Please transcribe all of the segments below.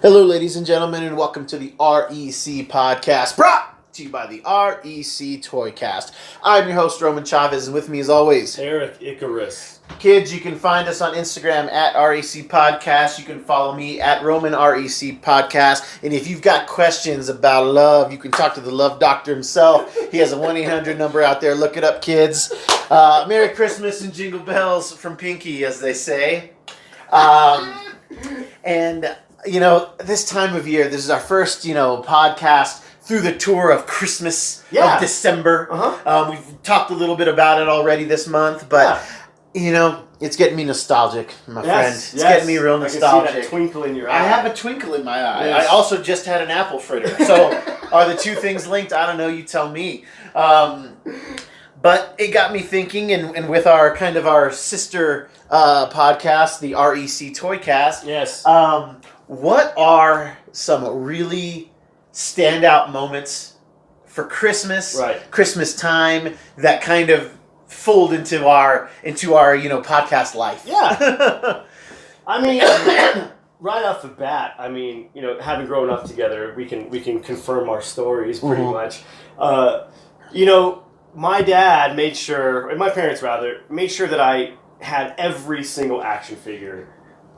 Hello, ladies and gentlemen, and welcome to the REC podcast, brought to you by the REC Toycast. I'm your host, Roman Chavez, and with me, as always, Erik Icarus. Kids, you can find us on Instagram at REC Podcast. You can follow me at Roman REC Podcast. And if you've got questions about love, you can talk to the love doctor himself. He has a 1-800 number out there. Look it up, kids. Merry Christmas and jingle bells from Pinky, as they say. And, you know, this time of year, this is our first, podcast through the tour of Christmas of December. We've talked a little bit about it already this month, but... You know, it's getting me nostalgic, my friend. It's getting me real nostalgic. I can see that twinkle in your eye. I have a twinkle in my eye. Yes. I also just had an apple fritter. So, are the two things linked? I don't know. You tell me. But it got me thinking, and with our sister podcast, the REC Toycast. Yes. What are some really standout moments for Christmas? Right. Christmas time that kind of fold into our podcast life. Yeah. I mean, right off the bat, having grown up together, we can confirm our stories pretty much. My dad made sure, and my parents rather, made sure that I had every single action figure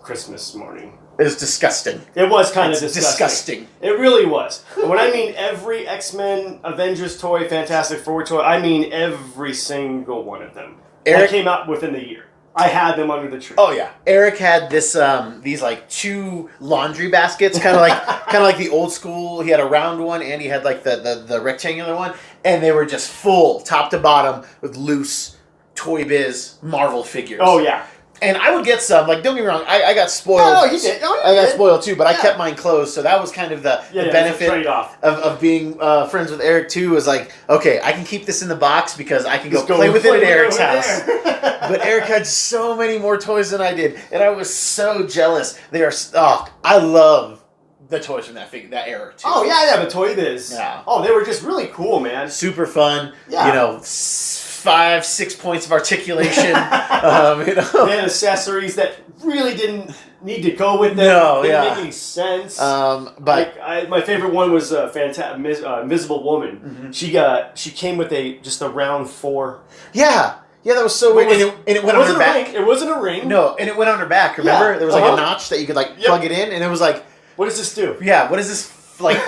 Christmas morning. It was disgusting. It was kind of disgusting. It really was. And when I mean every X-Men, Avengers toy, Fantastic Four toy, I mean every single one of them. That came out within the year. I had them under the tree. Oh yeah, Eric had these like two laundry baskets, kind of like the old school. He had a round one and he had like the rectangular one, and they were just full top to bottom with loose Toy Biz Marvel figures. Oh yeah. And I would get some, like, don't get me wrong, I got spoiled. Oh, you did. I got spoiled too, but I kept mine closed, so that was kind of the benefit of being friends with Eric too, was like, okay, I can keep this in the box because I can go play with it at Eric's house. But Eric had so many more toys than I did, and I was so jealous. I love the toys from that era too. Oh, yeah, the Toy Biz. Yeah. Oh, they were just really cool, man. Super fun. Yeah. 5-6 points of articulation. They had accessories that really didn't need to go with them. No, didn't make any sense. But my favorite one was Invisible Woman. Mm-hmm. She came with just a round 4. Yeah, that was so weird. And it went on her back. It wasn't a ring. No, and it went on her back. Remember, there was like a notch that you could plug it in, and it was like, what does this do? Yeah, what is this? Like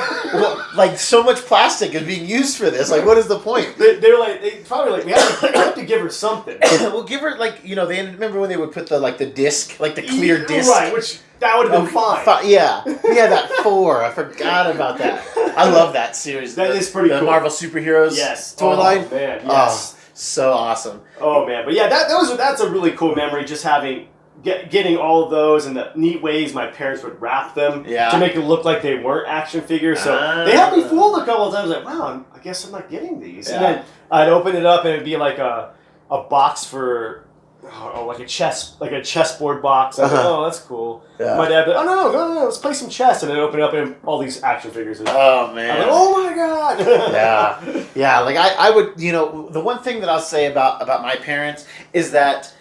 so much plastic is being used for this. Like, what is the point? They probably like we have to give her something. We'll give her they remember when they would put the disc, like the clear disc, right? Which that would have been fine. Yeah, we had that 4. I forgot about that. I love that series. That is pretty cool. The Marvel superheroes toy line. Man, yes. Oh, so awesome. Oh man, but yeah, that's a really cool memory. Just getting all of those and the neat ways my parents would wrap them to make it look like they weren't action figures. So they had me fooled a couple of times. Like, wow, I guess I'm not getting these. Yeah. And then I'd open it up and it'd be like a box for like a chessboard box. I'd be like, oh, that's cool. Yeah. My dad would be like, oh no, let's play some chess. And then open it up and all these action figures. Oh man. I'm like, oh my god. Yeah. Like I would, the one thing that I'll say about my parents is that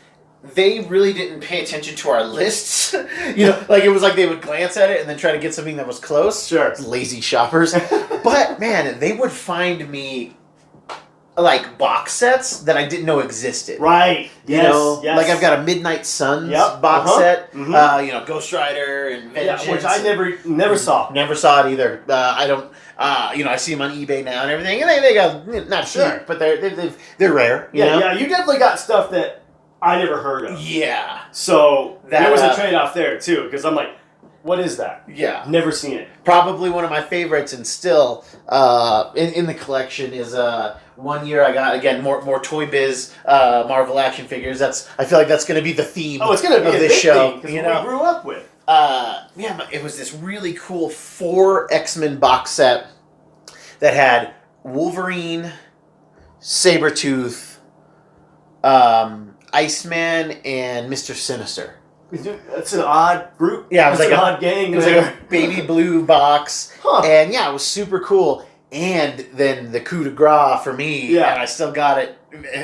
they really didn't pay attention to our lists. It was like they would glance at it and then try to get something that was close. Sure. Lazy shoppers. But, man, they would find me, box sets that I didn't know existed. Right. Yes. Like I've got a Midnight Suns box set. Mm-hmm. Ghost Rider and Vengeance. Yeah, which I never saw. Never saw it either. I don't... I see them on eBay now and everything. And they got... Not cheap, but they're rare. Yeah, you definitely got stuff that I never heard of. Yeah. So there was a trade-off there, too, because I'm like, what is that? Yeah. Never seen it. Probably one of my favorites, and still in the collection is one year I got, again, more Toy Biz Marvel action figures. I feel like that's going to be the theme it's gonna be of a this big show. Thing, 'cause we grew up with. It was this really cool 4 X-Men box set that had Wolverine, Sabretooth, Iceman, and Mr. Sinister. That's an odd group. Yeah, it was an odd gang. It was like a baby blue box. And yeah, it was super cool. And then the coup de grace for me, and I still got it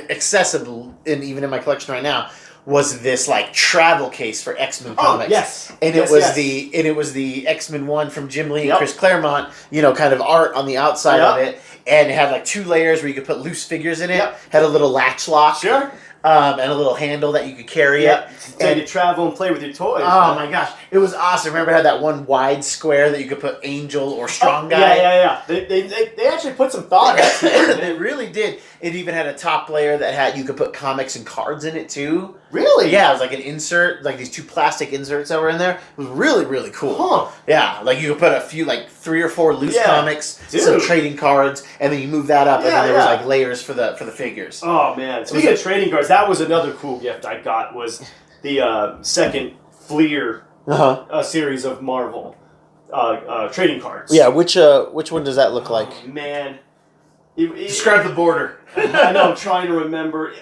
accessible, even in my collection right now, was this like travel case for X-Men comics. Yes. And it was the X-Men one from Jim Lee and Chris Claremont, kind of art on the outside of it. And it had like 2 layers where you could put loose figures in it. Had a little latch lock. Sure. And a little handle that you could carry it. And you travel and play with your toys. Oh my gosh. It was awesome. Remember it had that one wide square that you could put Angel or Strong Guy? Yeah. They actually put some thought into it. They really did. It even had a top layer that you could put comics and cards in it too. Really? Yeah, it was like an insert, like these 2 plastic inserts that were in there. It was really, really cool. Huh. Yeah, like you could put a few, like 3 or 4 loose comics, some trading cards, and then you move that up, and then there was like layers for the figures. Oh man! Speaking of trading cards, that was another cool gift I got. Was the second Fleer series of Marvel trading cards. Yeah, which one does that look like? Man, describe the border. I know. I'm trying to remember.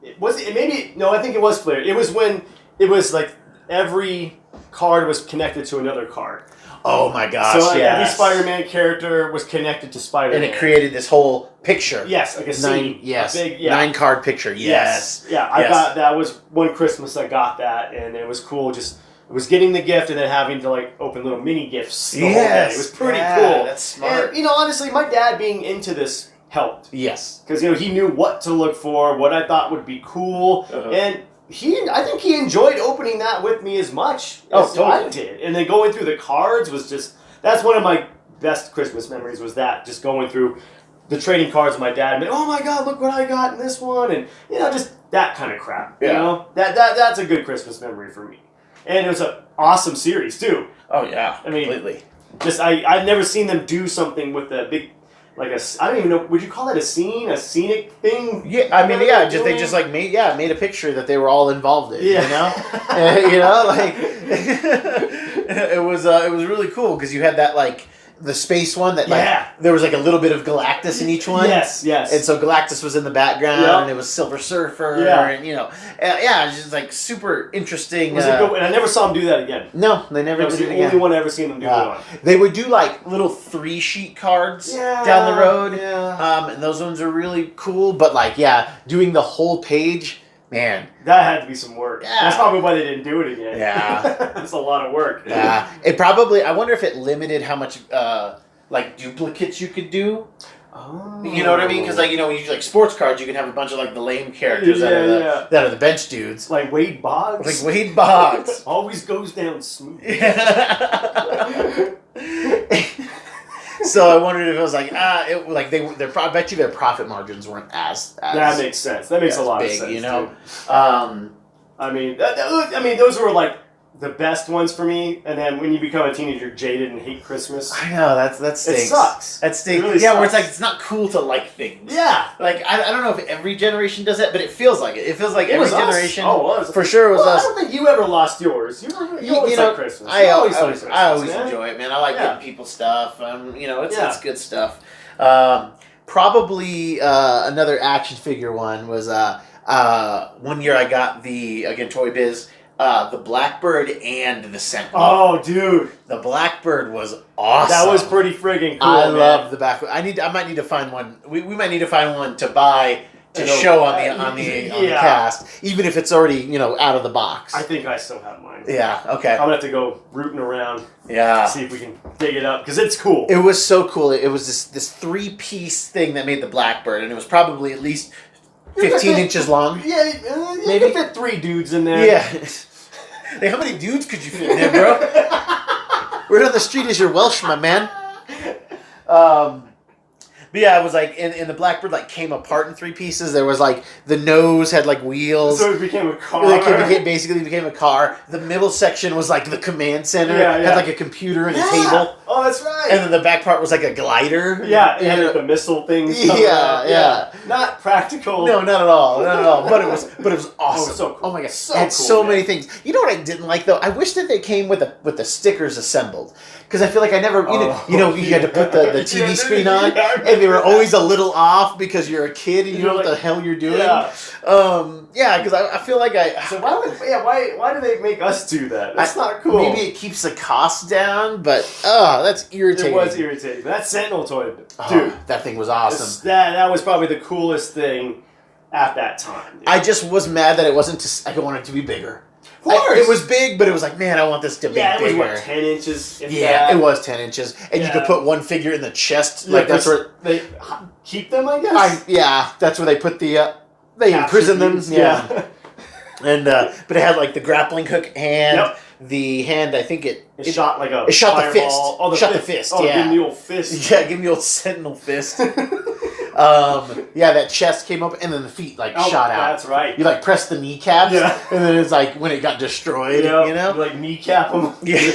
I think it was Fleer. It was when it was like every card was connected to another card. Oh my gosh! So every Spider-Man character was connected to Spider-Man, and it created this whole picture. Yes, like a scene. 9 card picture. Yes. Yeah, I got that. Was one Christmas I got that, and it was cool. It was getting the gift and then having to like open little mini gifts. The whole day. It was pretty cool. That's smart. And honestly, my dad being into this helped. Yes, because he knew what to look for, what I thought would be cool, and I think he enjoyed opening that with me as much as I did. And then going through the cards was that's one of my best Christmas memories, was that, just going through the trading cards with my dad and oh my God, look what I got in this one, and just that kind of crap. That's a good Christmas memory for me. And it was an awesome series too. Oh yeah, I mean, completely. I've never seen them do something with a big, like I don't even know, would you call that a scenic thing? Yeah, I mean, they just like made a picture that they were all involved in. Like it was really cool because you had that like the space one that there was like a little bit of Galactus in each one. Yes. And so Galactus was in the background, and it was Silver Surfer, and it's just like super interesting. Was it good? And I never saw them do that again. No, they never did it again. That was the only one I ever seen them do it on. They would do like little 3-sheet cards down the road, and those ones are really cool. But like, doing the whole page. Man, that had to be some work. Yeah. That's probably why they didn't do it again. Yeah. That's a lot of work. Yeah. It probably, I wonder if it limited how much like duplicates you could do. Oh. You know what I mean? Because when you do like sports cards, you can have a bunch of like the lame characters that are the bench dudes. Like Wade Boggs. Always goes down smooth. So I wondered if it was like I bet you their profit margins weren't as that makes sense. That makes a lot of sense. I mean, those were like the best ones for me. And then when you become a teenager, jaded and hate Christmas. I know that stinks. It sucks. That stinks. It really sucks. Where it's like it's not cool to like things. Yeah. Like I don't know if every generation does that, but it feels like it. It feels like every generation. Oh, for sure it was us. I don't think you ever lost yours. You always like Christmas. I always enjoy it, man. I like getting people stuff. It's good stuff. Probably another action figure one was one year I got Toy Biz. The Blackbird and the Sentinel. Oh, dude, the Blackbird was awesome. That was pretty friggin' cool. I love the Blackbird. I might need to find one. We might need to find one to buy to show on the cast, even if it's already out of the box. I think I still have mine. Yeah. Okay. I'm gonna have to go rooting around. Yeah. See if we can dig it up because it's cool. It was so cool. It was this 3-piece thing that made the Blackbird, and it was probably at least 15 inches long. Yeah, maybe fit 3 dudes in there. Yeah. Hey, how many dudes could you fit in there, bro? Where on the street is your Welsh, my man? But yeah, it was like, and the Blackbird like came apart in 3 pieces. There was like, the nose had like wheels. So it became a car. It basically became a car. The middle section was like the command center. Had like a computer and a table. Oh, that's right. And then the back part was like a glider. Yeah, it had like the missile things. Yeah. Not practical. No, not at all. But it was awesome. Oh, it was so cool. Oh my god, it had so many things. You know what I didn't like though? I wish that they came with the stickers assembled. Because I feel like I never, you had to put the TV screen on, and they were always a little off because you're a kid and you know what the hell you're doing. Because I feel like So why do they make us do that? That's not cool. Maybe it keeps the cost down, but that's irritating. It was irritating. That Sentinel toy, dude, that thing was awesome. That was probably the coolest thing at that time. I just was mad that it wasn't. I wanted it to be bigger. Of course. It was big, but it was like, man, I want this to be bigger. Yeah, it was, 10 inches? It was 10 inches. And you could put one figure in the chest. Like, that's where... They keep them, I guess? That's where they put the... they imprison them. Yeah. And, but it had, like, the grappling hook hand. Yep. The hand, I think it shot like a It shot fireball. the fist. Oh, the shot fist. the fist, oh, yeah. Give me the old fist. Yeah, give me the old sentinel fist. That chest came up, and then the feet shot out. That's right. You press the kneecaps, and then it's like when it got destroyed. Yep. You know, you kneecap them. Yeah.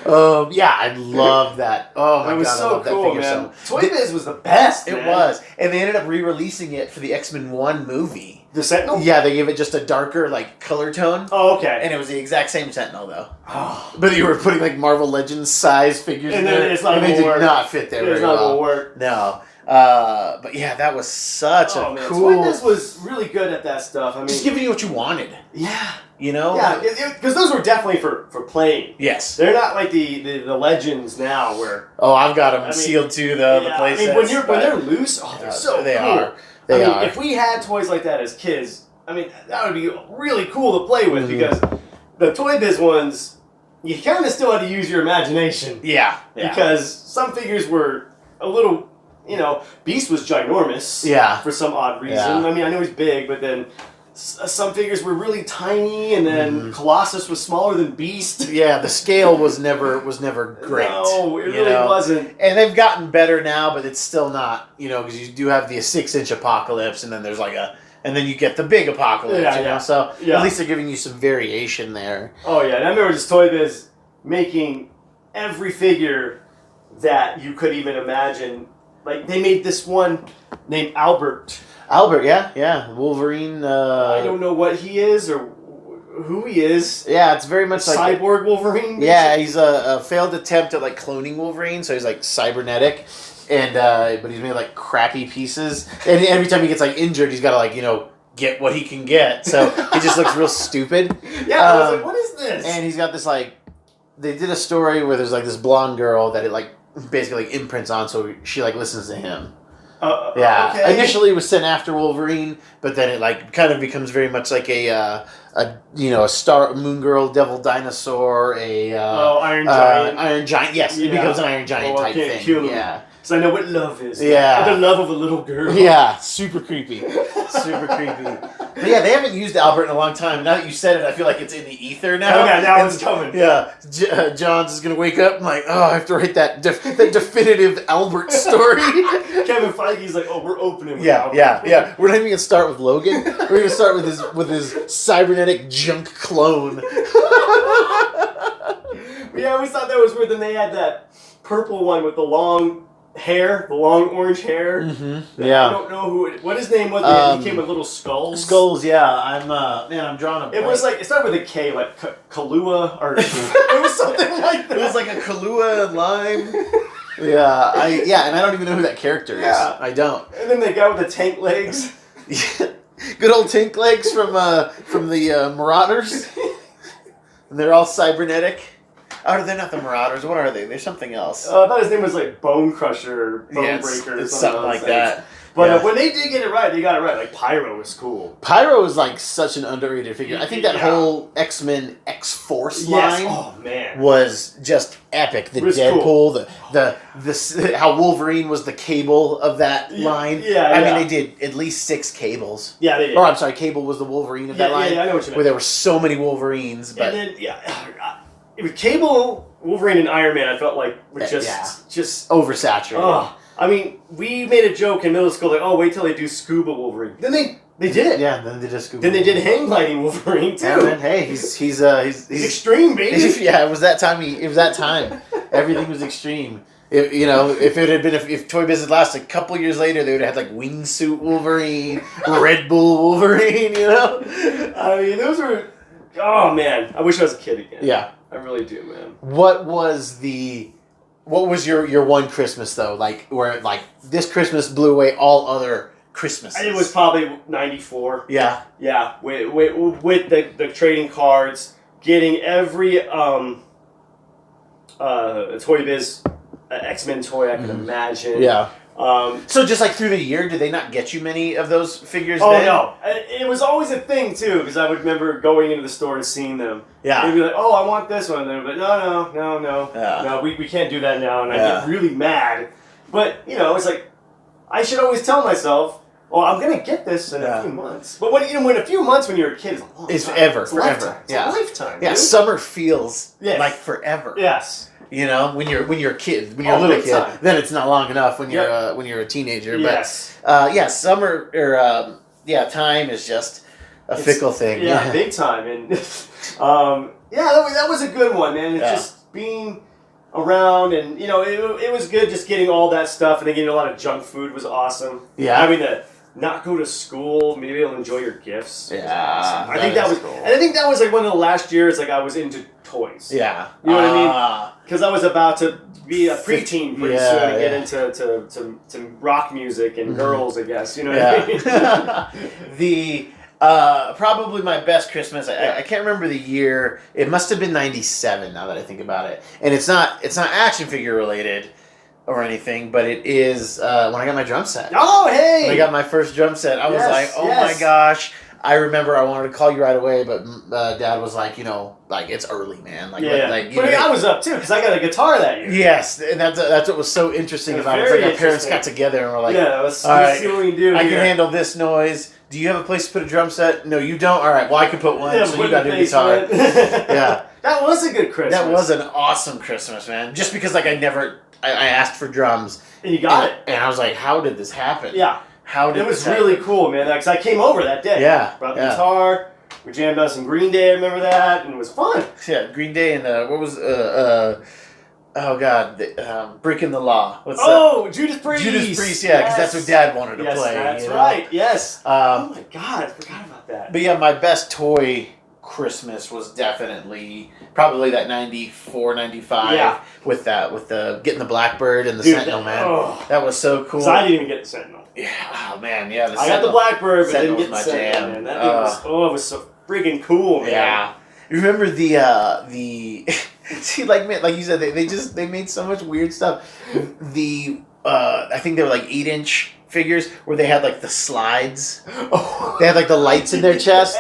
I love that. Oh my god, it was so I love cool, that figure. man. Toy Biz was the best. It was, and they ended up re-releasing it for the X-Men 1 movie. The Sentinel? Yeah, they gave it just a darker color tone. Oh, okay. And it was the exact same Sentinel though. But you were putting Marvel Legends size figures in there, and they did not fit there very well. It's not gonna work. No. But yeah, that was such a cool... Toy Biz was really good at that stuff. I mean, just giving you what you wanted. Yeah. You know? Yeah, because those were definitely for playing. Yes. They're not like the Legends now where... Oh, I've got them sealed too, though, the play sets. When they're loose, they're so they cool. Are. They are. If we had toys like that as kids, that would be really cool to play with because the Toy Biz ones, you kind of still had to use your imagination. Yeah. Because some figures were a little... Beast was ginormous. Yeah. For some odd reason. Yeah. I know he's big, but then some figures were really tiny, and then Colossus was smaller than Beast. Yeah, the scale was never great. No, it really wasn't. And they've gotten better now, but it's still not. Because you do have the 6-inch Apocalypse, and then there's and then you get the big Apocalypse. Yeah. So at least they're giving you some variation there. Oh yeah, and I remember just Toy Biz making every figure that you could even imagine. They made this one named Albert. Albert, yeah. Wolverine. I don't know what he is or who he is. Yeah, it's very much Cyborg Wolverine. Yeah, he's a failed attempt at cloning Wolverine, so he's cybernetic, and but he's made crappy pieces. And every time he gets injured, he's got to get what he can get. So he just looks real stupid. Yeah, I was like, what is this? And he's got this they did a story where there's this blonde girl that it basically imprints on, so she listens to him. Okay. Initially, it was sent after Wolverine, but then it kind of becomes very much a star moon girl, devil dinosaur, Iron Giant. Iron Giant. Yes, it becomes an Iron Giant type thing. Yeah. So I know what love is. Yeah. The love of a little girl. Yeah, super creepy. Super creepy. But yeah, they haven't used Albert in a long time. Now that you said it, I feel like it's in the ether now. Okay, now it's coming. Yeah. Johns is going to wake up and I have to write that definitive Albert story. Kevin Feige's we're opening with Albert. Yeah. We're not even going to start with Logan. We're going to start with his cybernetic junk clone. Yeah, I always thought that was weird. Then they had that purple one with the long hair, the long orange hair. Mm-hmm. Yeah. I don't know what his name was. He came with little skulls. Skulls, yeah. I'm drawing a blank. It was it started with a K, Kahlua, or it was something like that. It was a Kahlua and lime. Yeah, and I don't even know who that character is. I don't. And then they got with the tank legs. Good old tank legs from the Marauders. And they're all cybernetic. Oh, they're not the Marauders. What are they? They're something else. I thought his name was Bone Crusher or Bone Breaker or something like that. But when they did get it right, they got it right. Pyro was cool. Pyro was such an underrated figure. I think that whole X-Men X-Force line was just epic. The Deadpool, cool. the how Wolverine was the Cable of that line. They did at least 6 Cables. Yeah, they did. Or I'm sorry, Cable was the Wolverine of that line. Yeah, I know what you meant. Where there were so many Wolverines. But and then, with Cable, Wolverine, and Iron Man, I felt were just oversaturated. Oh, we made a joke in middle school, wait till they do Scuba Wolverine. Then they did it. Yeah, then they did Scuba. Then they did hang gliding Wolverine too. Yeah, man, hey, he's extreme, baby. Yeah, it was that time. Everything was extreme. If Toy Biz had lasted a couple years later, they would have had wingsuit Wolverine, Red Bull Wolverine. Those were. Oh man, I wish I was a kid again. Yeah. I really do, man. What was your one Christmas though? Where this Christmas blew away all other Christmases? It was probably 94. Yeah. Yeah. With the trading cards, getting every Toy Biz X-Men toy I could imagine. Yeah. So just like through the year, did they not get you many of those figures? Oh then? no, it was always a thing too because I would remember going into the store and seeing them. Yeah, they'd be like, "Oh, I want this one," and they'd be like, "No, we can't do that now," and I get really mad. But it's like I should always tell myself, "Oh, I'm gonna get this in a few months." But when a few months when you're a kid is a long time. It's forever. It's a lifetime. It's a lifetime. Yeah, dude. summer feels like forever. Yes. When you're a kid, when you're a little kid, then it's not long enough when you're when you're a teenager. Yes. But summer or time is just a fickle thing. Yeah, big time. And that was a good one, man. It's just being around, and it was good just getting all that stuff, and then getting a lot of junk food was awesome. Yeah, having to not go to school, maybe able to enjoy your gifts. Yeah, awesome. I think that was cool. And I think that was like one of the last years I was into toys. Yeah, you know what I mean? Because I was about to be a preteen pretty soon and get into to rock music and girls, I guess. You know what I mean? Probably my best Christmas. I can't remember the year. It must have been '97. Now that I think about it, and it's not action figure related or anything, but it is when I got my drum set. Oh, hey! When I got my first drum set, I was like, oh my gosh. I remember I wanted to call you right away, but Dad was like, it's early, man. But I was up too because I got a guitar that year. Yes, and that's what was so interesting about it. It's like our parents got together and were like, let's see what we can do. I can handle this noise. Do you have a place to put a drum set? No, you don't. All right, well I can put one. So you got a new guitar. Yeah, that was a good Christmas. That was an awesome Christmas, man. Just because I asked for drums and you got it, and I was like, how did this happen? Yeah. It was really cool, man, because I came over that day. Yeah. Brought the guitar. We jammed out some Green Day, I remember that, and it was fun. Yeah, Green Day and what was Breaking the Law. What's Judas Priest. Judas Priest, yeah, because that's what Dad wanted to play. That's right. Yes. Oh my God, I forgot about that. But yeah, my best toy Christmas was definitely probably that 94, 95 with the getting the Blackbird and the Sentinel, man. That was so cool. Because I didn't even get the Sentinel. Yeah, oh man, yeah. I got the Blackbird, but didn't get the Sentinel, man. That thing was, it was so freaking cool, man. Yeah. You remember the see, like you said, they made so much weird stuff. I think they were like 8-inch figures where they had like the slides. Oh. They had like the lights in their chest,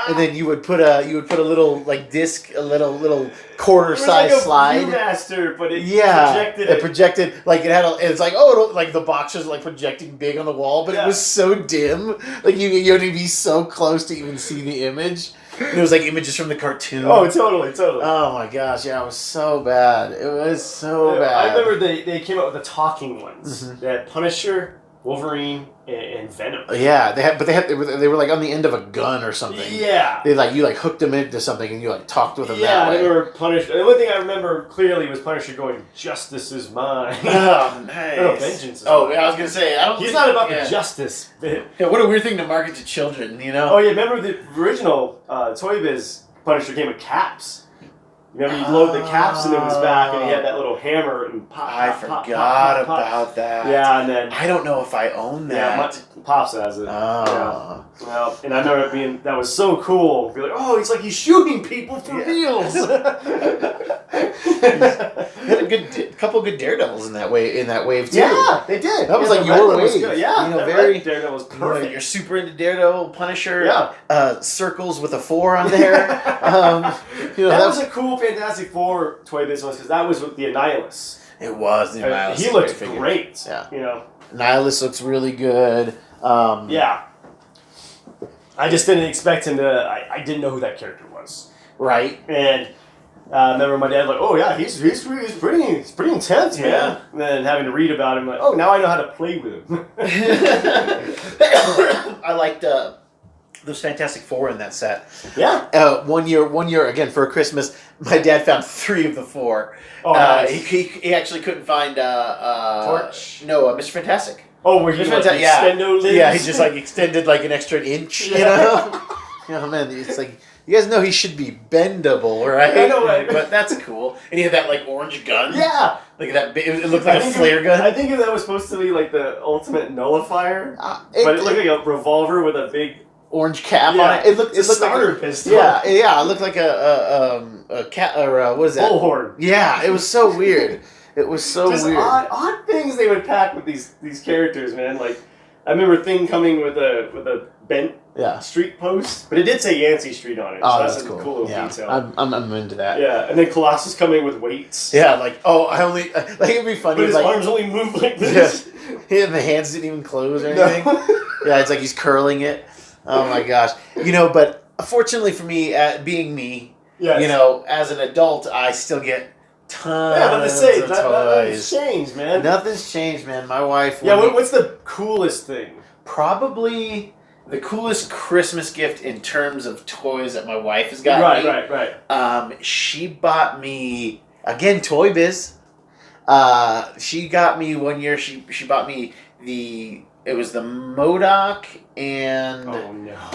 and then you would put a little like disc, a little quarter size like slide. Viewmaster, but it projected like it's like like the box was like projecting big on the wall, but it was so dim. Like you had to be so close to even see the image. And it was like images from the cartoon. Oh, totally. Oh my gosh, yeah, it was so bad. It was so bad. I remember they came out with the talking ones. Mm-hmm. They had Punisher, Wolverine, and Venom. Yeah, they were like on the end of a gun or something. Yeah, you hooked them into something and you like talked with them. Yeah, that way. They were Punisher. The one thing I remember clearly was Punisher going, "Justice is mine." Oh, nice. No, vengeance is mine. I was gonna say he's not about the justice bit. Yeah, what a weird thing to market to children, Oh yeah, remember the original Toy Biz Punisher came with caps. Remember, you load the caps into his back, and he had that little hammer and pop. I forgot about that. Yeah, and then I don't know if I own that. Yeah, Pops has it. Oh. Yeah. Well, and I remember that was so cool. Be like, it's like he's shooting people for meals. Had a couple good Daredevils in that wave too. Yeah, they did. That was like your wave. Yeah, very Daredevil was perfect. You're super into Daredevil, Punisher. Yeah. Circles with a 4 on there. That was a cool Fantastic Four toy business because that was with the Annihilus. It was the Annihilus. He looked great. Yeah. Annihilus looks really good. Yeah. I just didn't expect him to. I didn't know who that character was. Right. And I remember my dad like, oh yeah, he's pretty intense, man. Yeah. And then having to read about him, like, oh, now I know how to play with him. I liked those Fantastic Four in that set. Yeah. One year again for Christmas, my dad found 3 of the 4. Oh, nice. He actually couldn't find Torch. No, Mr. Fantastic. Oh, where he extendo limbs? Yeah, he just like extended like an extra inch, you know? Oh man, it's like you guys know he should be bendable, right? I know, right? But that's cool. And he had that like orange gun. Yeah. Like that, it looked like a flare gun. I think that was supposed to be like the ultimate nullifier, but it looked like a revolver with a big orange cap on it. It looked starter like pistol. Yeah, it looked like a cat or what is that? Bullhorn. Yeah, it was so weird. It was so just weird. Odd things they would pack with these characters, man. Like, I remember Thing coming with a bent street post, but it did say Yancey Street on it. Oh, so that's a cool. Little detail. I'm into that. Yeah, and then Colossus coming with weights. Yeah, like it'd be funny. But his like, arms only moved like this. Yeah, and the hands didn't even close or anything. No. Yeah, it's like he's curling it. Oh my gosh. But fortunately for me, being me, as an adult, I still get tons of toys. Nothing's changed, man. Nothing's changed, man. My wife... what's the coolest thing? Probably the coolest Christmas gift in terms of toys that my wife has got me. Right. She bought me, again, Toy Biz. She got me one year, she bought me it was the MODOK and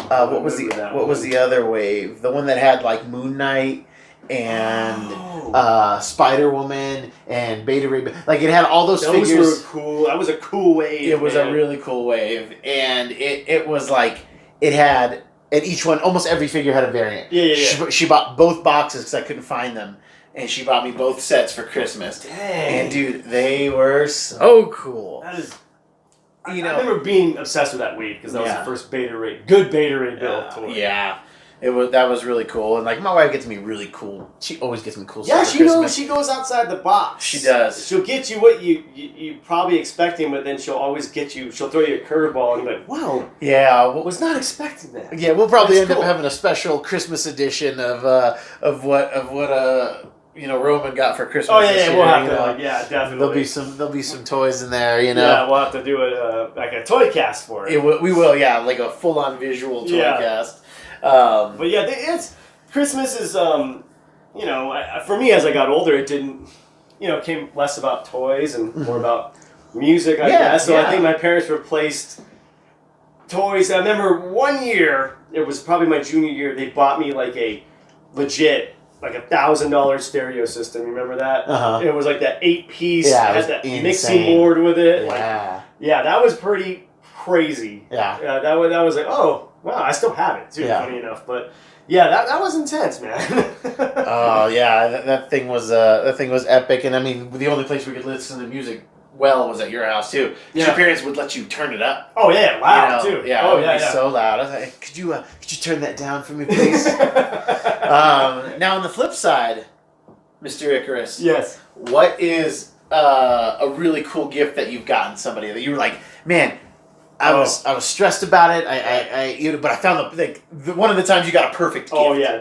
what was the other wave? The one that had like Moon Knight and Spider Woman and Beta Ray. Like it had all those figures. Those were cool. That was a cool wave. It was a really cool wave, and it was like it had at each one. Almost every figure had a variant. Yeah. She bought both boxes because I couldn't find them. And she bought me both sets for Christmas. Dang. And dude, they were so cool. That is... I remember being obsessed with that wave because that was the first good Beta Ray build toy. Yeah. That was really cool. And like my wife gets me really cool. She always gets me cool stuff. Yeah, for she Christmas. knows. She goes outside the box. She does. She'll get you what you probably expecting, but then she'll always get you. She'll throw you a curveball, and you're like, "Wow, yeah, was not expecting that." Yeah, we'll probably end up having a special Christmas edition of what Roman got for Christmas. Oh yeah, we'll have to. Definitely. There'll be some toys in there. Yeah, we'll have to do like a toy cast for it. We will. Yeah, like a full on visual toy cast. But yeah, it's Christmas is for me as I got older, it didn't came less about toys and more about music. I guess so. I think my parents replaced toys. I remember one year, it was probably my junior year. They bought me like a legit. Like $1,000 stereo system. You remember that? Uh-huh. It was like that 8-piece. Yeah, it had that mixing board with it. Yeah. That was pretty crazy. Yeah. That was like, oh wow, I still have it too. Funny enough, but yeah, that was intense, man. Oh yeah, that thing was epic, and I mean the only place we could listen to music was at your house too. Yeah. Your parents would let you turn it up. Oh yeah, loud too. Yeah, it would be so loud. I was like, could you turn that down for me, please? Now on the flip side, Mr. Icarus. Yes. What is a really cool gift that you've gotten somebody that you were like, man, I was stressed about it. But I found one of the times you got a perfect gift. Oh yeah,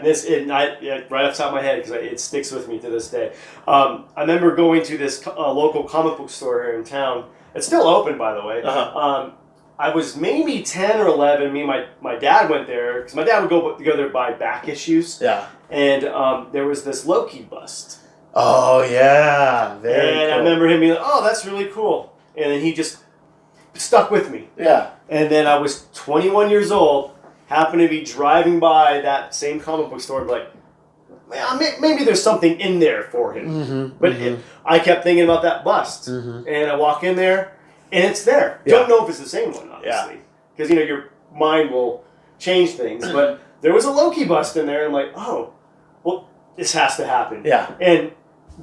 right off the top of my head because it sticks with me to this day. I remember going to this local comic book store here in town. It's still open, by the way. Uh-huh. I was maybe 10 or 11. Me and my dad went there because my dad would go there to buy back issues. Yeah. And there was this Loki bust. Oh yeah, very cool. I remember him being like, "Oh, that's really cool," and then he just stuck with me. Yeah. And then I was 21 years old, happened to be driving by that same comic book store and be like, man, maybe there's something in there for him. Mm-hmm, but I kept thinking about that bust. Mm-hmm. And I walk in there, and it's there. Yeah. Don't know if it's the same one, obviously. Because, your mind will change things. But there was a Loki bust in there, and I'm like, oh, well, this has to happen. Yeah. And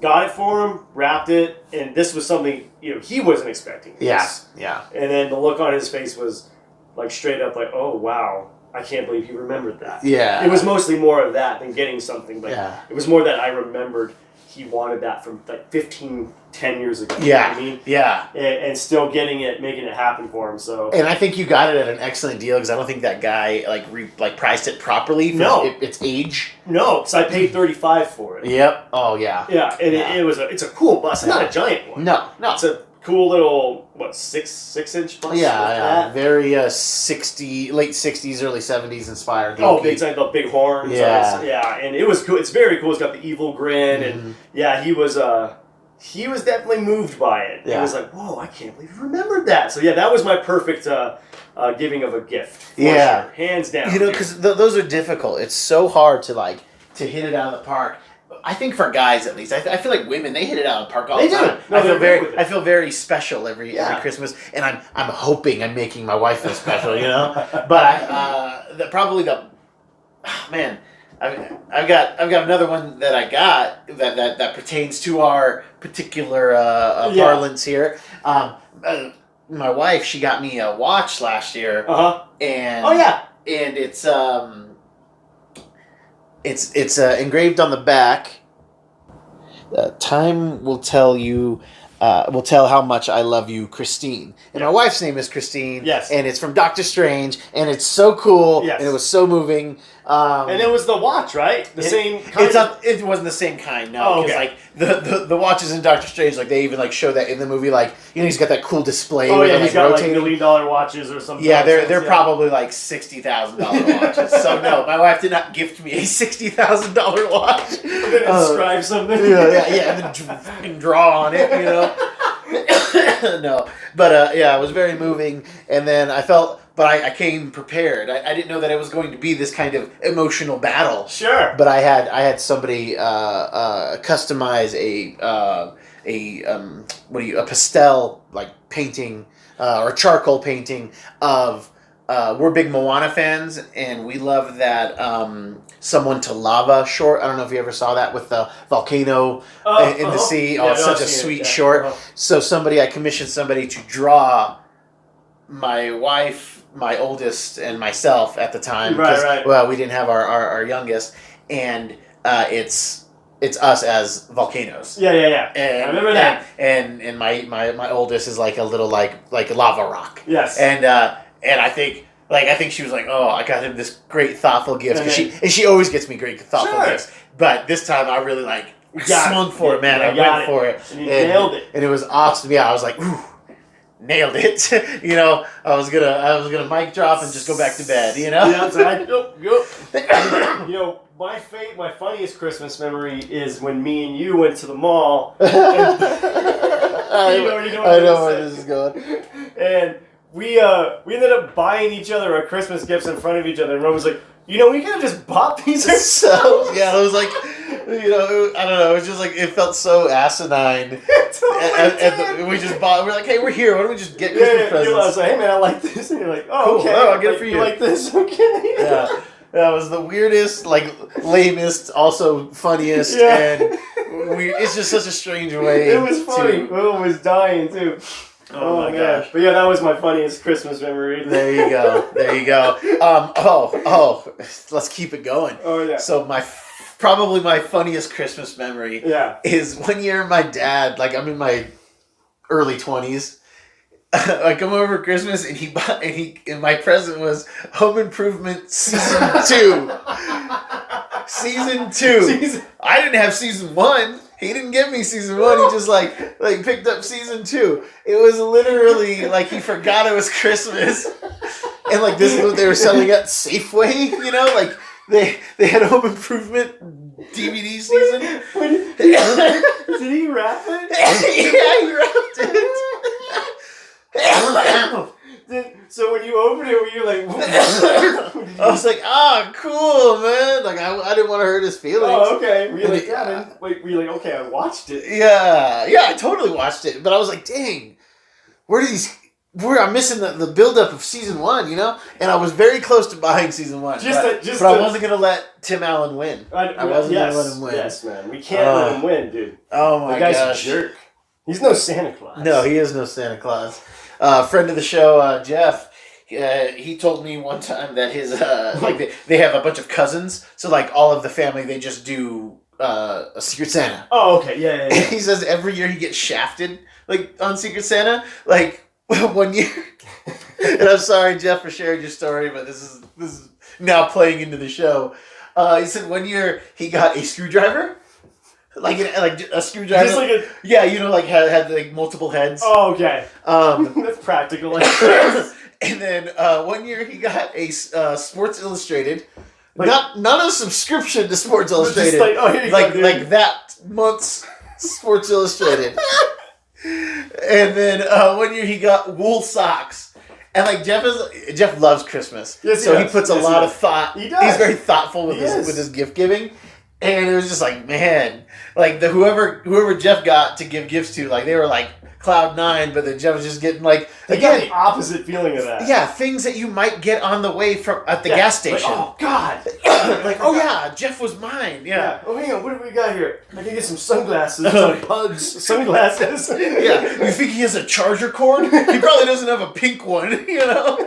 got it for him, wrapped it, and this was something he wasn't expecting. Yes. Yeah. And then the look on his face was like straight up like, oh wow, I can't believe he remembered that. Yeah. It was mostly more of that than getting something, but it was more that I remembered he wanted that from like 10 years ago. Yeah. You know what I mean? Yeah. And still getting it, making it happen for him. So. And I think you got it at an excellent deal because I don't think that guy priced it properly for its age. No, because I paid $35 for it. Yep. Oh yeah. Yeah, and it's a cool bus. It's not a giant one. No. It's a cool little 6-inch bus. Yeah. Very late 60s, early 70s inspired. Oh, the big horns. Yeah, and it was cool. It's very cool. It's got the evil grin, and he was definitely moved by it. Yeah. He was like, whoa, I can't believe you remembered that. So that was my perfect giving of a gift. For sure. Hands down. Because those are difficult. It's so hard to hit it out of the park. I think for guys at least, I feel like women, they hit it out of the park all the time. No, I feel very special every Christmas, and I'm hoping I'm making my wife feel special, But I've got another one that I got that pertains to our particular parlance here. My wife, she got me a watch last year. And and it's engraved on the back. Time will tell you. Will tell how much I love you, Christine. And my wife's name is Christine. Yes. And it's from Doctor Strange, and it's so cool. Yes. And it was so moving. And it was the watch, right? Same kind. It wasn't the same kind, no. Because like the watches in Doctor Strange, like they even like show that in the movie, like he's got that cool display. Oh yeah, he's got rotating. Like $1 million watches or something. Yeah, they're probably like $60,000 watches. So no, my wife did not gift me a $60,000 watch. Inscribe something. And then fucking draw on it, No, but it was very moving, and then I felt. But I came prepared. I didn't know that it was going to be this kind of emotional battle. Sure. But I had somebody customize a pastel like painting or charcoal painting of. We're big Moana fans, and we love that Someone to Lava short. I don't know if you ever saw that with the volcano in the sea. Oh, it's such a sweet short. So I commissioned somebody to draw my wife, my oldest, and myself at the time. Right. Well, we didn't have our youngest, and it's us as volcanoes. Yeah. And I remember that. And my oldest is like a little like a lava rock. Yes. And I think she was like, oh, I got him this great thoughtful gift, because she always gets me great thoughtful gifts. But this time I really swung for it, man. I went for it. And you nailed it. And it was awesome. Yeah, I was like, ooh. Nailed it. I was gonna mic drop and just go back to bed. Yeah, my funniest Christmas memory is when me and you went to the mall. I know where this is going. And we ended up buying each other our Christmas gifts in front of each other. And Ron was like, we could have just bought these ourselves. Yeah, it was like, I don't know. It was just like, it felt so asinine. We just bought. We're like, hey, we're here. Why don't we just get Christmas presents? I was like, hey man, I like this, and you're like, oh, cool. okay, I'll get it for you. You like this, okay? Yeah, that was the weirdest, lamest, also funniest, and it's just such a strange way. It was funny. Will was dying too. Oh my gosh. But yeah, that was my funniest Christmas memory. There you go. Let's keep it going. Oh yeah. So probably my funniest Christmas memory is one year my dad, I'm in my early 20s. I come over for Christmas and and my present was Home Improvement Season 2. Season 2. I didn't have Season 1. He didn't give me Season 1. He just picked up Season 2. It was literally he forgot it was Christmas. And this is what they were selling at Safeway, They had Home Improvement DVD season. Did he wrap it? Yeah, he wrapped it. So when you opened it, were you like... I was like, cool, man. I didn't want to hurt his feelings. Oh, okay. Were you like, were you like, okay, I watched it. Yeah, I totally watched it. But I was like, dang, I'm missing the buildup of Season 1, And I was very close to buying Season 1. But I wasn't going to let Tim Allen win. I wasn't going to let him win. Yes, man. We can't let him win, dude. Oh, my gosh. The guy's a jerk. He's no Santa Claus. No, he is no Santa Claus. Friend of the show, Jeff, he told me one time that his, they have a bunch of cousins. So, all of the family, they just do a Secret Santa. Oh, okay. Yeah. He says every year he gets shafted, on Secret Santa. 1 year, and I'm sorry, Jeff, for sharing your story, but this is now playing into the show. He said 1 year he got a screwdriver, a screwdriver. Just had multiple heads. Oh, okay. That's practical. And then 1 year he got a Sports Illustrated, not a subscription to Sports Illustrated, that month's Sports Illustrated. And then 1 year he got wool socks, and Jeff loves Christmas, so he puts a lot of thought. He does. He's very thoughtful with his gift giving, and it was just man, whoever Jeff got to give gifts to, they were cloud nine, but then Jeff was just getting like they got the opposite feeling of that. Yeah, things that you might get on the way from at the gas station. Like, oh God! Like, oh yeah, Jeff was mine. Yeah. Oh, hang on, what do we got here? I can get some sunglasses. Some Pugs sunglasses. Yeah. You think he has a charger cord? He probably doesn't have a pink one. You know,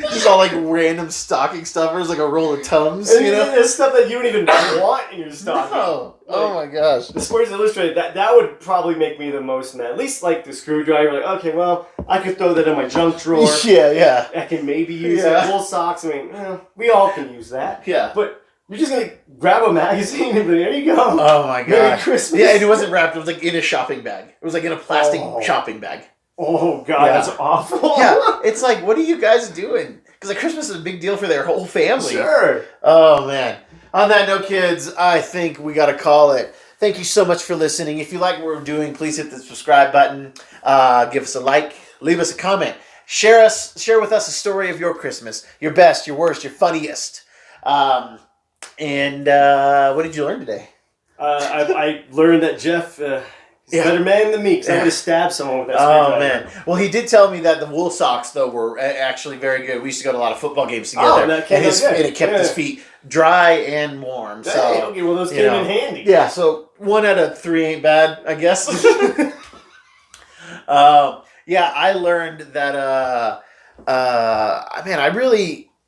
just all like random stocking stuffers, like a roll of Tums. You know, there's stuff that you don't even want in your stocking. No. Oh my gosh. The Sports Illustrated, that would probably make me the most mad. At least like the screwdriver, like, okay, well, I could throw that in my junk drawer. Yeah. I can maybe use it. Wool socks, I mean, we all can use that. Yeah. But you're just going to grab a magazine and there you go. Oh my god. Merry Christmas. Yeah, and it wasn't wrapped, it was like in a shopping bag. It was like in a plastic shopping bag. Oh god, that's awful. Yeah, it's like, what are you guys doing? Because like Christmas is a big deal for their whole family. Sure. Oh man. On that note, kids, I think we got to call it. Thank you so much for listening. If you like what we're doing, please hit the subscribe button. Give us a like. Leave us a comment. Share with us a story of your Christmas. Your best, your worst, your funniest. And what did you learn today? I learned that Jeff... He's a better man than me because I would have stabbed someone with that screwdriver. Oh, man. Well, he did tell me that the wool socks, though, were actually very good. We used to go to a lot of football games together. Oh, that came out good. And it kept his feet dry and warm. Hey, so, okay, well, those came in handy. Yeah, so 1 out of 3 ain't bad, I guess. Yeah, I learned that,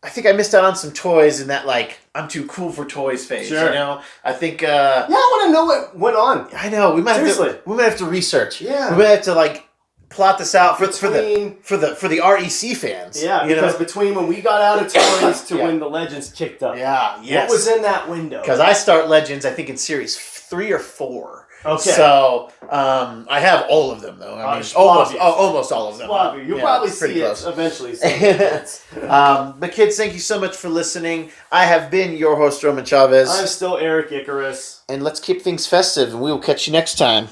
I think I missed out on some toys in that, like, I'm too cool for toys phase. Sure. You know? I think, I want to know what went on. I know. We might have to research. Yeah. We might have to, like, plot this out for the REC fans. Yeah, because between when we got out of toys to when the Legends kicked up. Yeah, yes. What was in that window? Because I start Legends, I think, in series 3 or 4. Okay. So, I have all of them, though. I mean, almost all of them. You'll probably see it eventually. But kids, thank you so much for listening. I have been your host, Roman Chavez. I'm still Eric Icarus. And let's keep things festive, and we will catch you next time.